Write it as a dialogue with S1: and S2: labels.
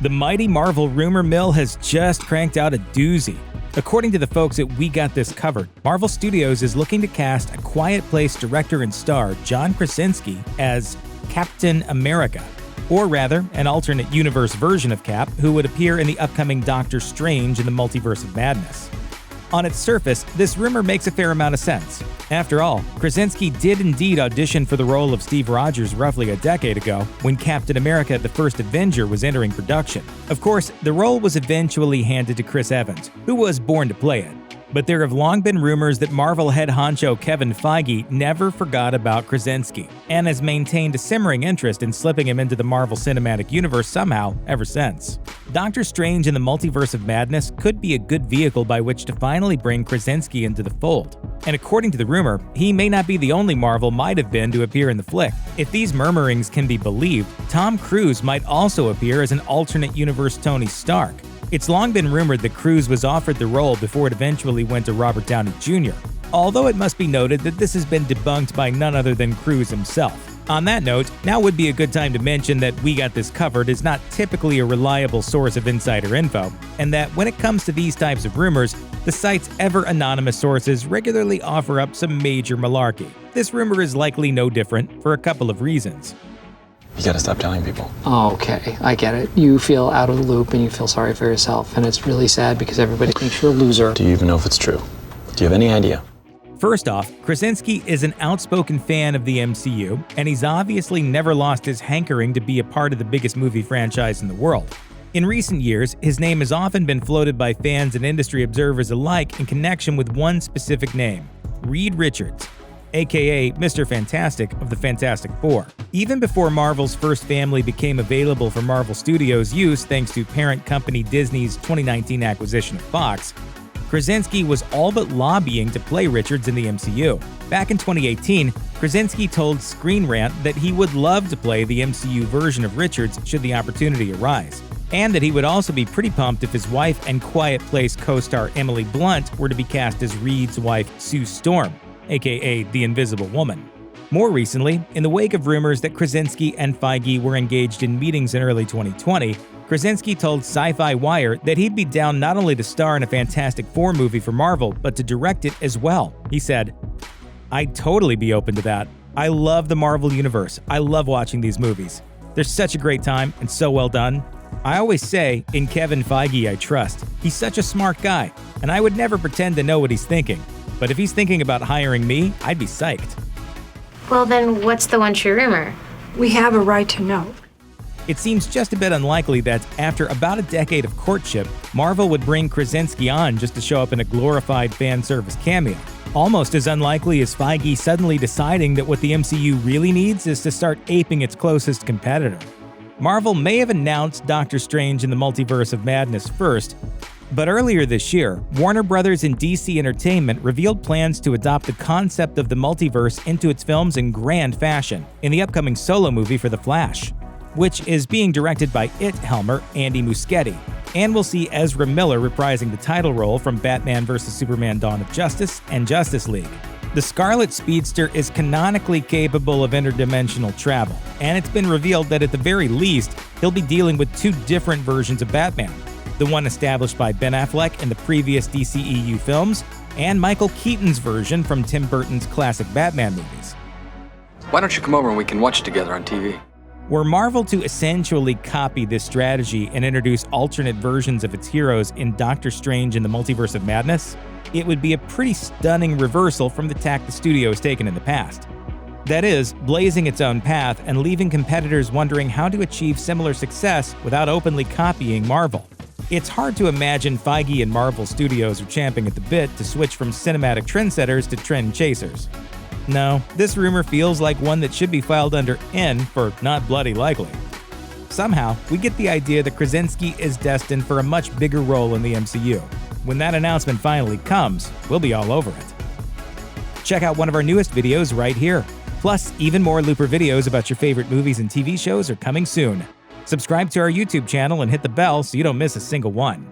S1: The mighty Marvel rumor mill has just cranked out a doozy. According to the folks at We Got This Covered, Marvel Studios is looking to cast A Quiet Place director and star John Krasinski as Captain America, or rather, an alternate universe version of Cap who would appear in the upcoming Doctor Strange in the Multiverse of Madness. On its surface, this rumor makes a fair amount of sense. After all, Krasinski did indeed audition for the role of Steve Rogers roughly a decade ago, when Captain America: The First Avenger was entering production. Of course, the role was eventually handed to Chris Evans, who was born to play it. But there have long been rumors that Marvel head honcho Kevin Feige never forgot about Krasinski, and has maintained a simmering interest in slipping him into the Marvel Cinematic Universe somehow ever since. Doctor Strange in the Multiverse of Madness could be a good vehicle by which to finally bring Krasinski into the fold. And according to the rumor, he may not be the only Marvel might have been to appear in the flick. If these murmurings can be believed, Tom Cruise might also appear as an alternate universe Tony Stark. It's long been rumored that Cruise was offered the role before it eventually went to Robert Downey Jr., although it must be noted that this has been debunked by none other than Cruise himself. On that note, now would be a good time to mention that We Got This Covered is not typically a reliable source of insider info, and that when it comes to these types of rumors, the site's ever-anonymous sources regularly offer up some major malarkey. This rumor is likely no different for a couple of reasons.
S2: You gotta stop telling people.
S3: Okay, I get it. You feel out of the loop and you feel sorry for yourself, and it's really sad because everybody thinks you're a loser.
S2: Do you even know if it's true? Do you have any idea?
S1: First off, Krasinski is an outspoken fan of the MCU, and he's obviously never lost his hankering to be a part of the biggest movie franchise in the world. In recent years, his name has often been floated by fans and industry observers alike in connection with one specific name: Reed Richards, aka Mr. Fantastic of the Fantastic Four. Even before Marvel's first family became available for Marvel Studios' use thanks to parent company Disney's 2019 acquisition of Fox, Krasinski was all but lobbying to play Richards in the MCU. Back in 2018, Krasinski told Screen Rant that he would love to play the MCU version of Richards should the opportunity arise, and that he would also be pretty pumped if his wife and Quiet Place co-star Emily Blunt were to be cast as Reed's wife Sue Storm, aka the Invisible Woman. More recently, in the wake of rumors that Krasinski and Feige were engaged in meetings in early 2020, Krasinski told Sci-Fi Wire that he'd be down not only to star in a Fantastic Four movie for Marvel, but to direct it as well. He said, "I'd totally be open to that. I love the Marvel Universe. I love watching these movies. They're such a great time and so well done. I always say, in Kevin Feige I trust. He's such a smart guy, and I would never pretend to know what he's thinking. But if he's thinking about hiring me, I'd be psyched."
S4: Well, then what's the one true rumor?
S5: We have a right to know.
S1: It seems just a bit unlikely that, after about a decade of courtship, Marvel would bring Krasinski on just to show up in a glorified fan service cameo. Almost as unlikely as Feige suddenly deciding that what the MCU really needs is to start aping its closest competitor. Marvel may have announced Doctor Strange in the Multiverse of Madness first, but earlier this year, Warner Brothers and DC Entertainment revealed plans to adopt the concept of the multiverse into its films in grand fashion in the upcoming solo movie for The Flash, which is being directed by It-Helmer Andy Muschietti, and will see Ezra Miller reprising the title role from Batman vs. Superman: Dawn of Justice and Justice League. The Scarlet Speedster is canonically capable of interdimensional travel, and it's been revealed that at the very least, he'll be dealing with two different versions of Batman: the one established by Ben Affleck in the previous DCEU films, and Michael Keaton's version from Tim Burton's classic Batman movies.
S6: Why don't you come over and we can watch it together on TV?
S1: Were Marvel to essentially copy this strategy and introduce alternate versions of its heroes in Doctor Strange in the Multiverse of Madness, it would be a pretty stunning reversal from the tack the studio has taken in the past. That is, blazing its own path and leaving competitors wondering how to achieve similar success without openly copying Marvel. It's hard to imagine Feige and Marvel Studios are champing at the bit to switch from cinematic trendsetters to trend chasers. No, this rumor feels like one that should be filed under N for not bloody likely. Somehow, we get the idea that Krasinski is destined for a much bigger role in the MCU. When that announcement finally comes, we'll be all over it. Check out one of our newest videos right here. Plus, even more Looper videos about your favorite movies and TV shows are coming soon. Subscribe to our YouTube channel and hit the bell so you don't miss a single one.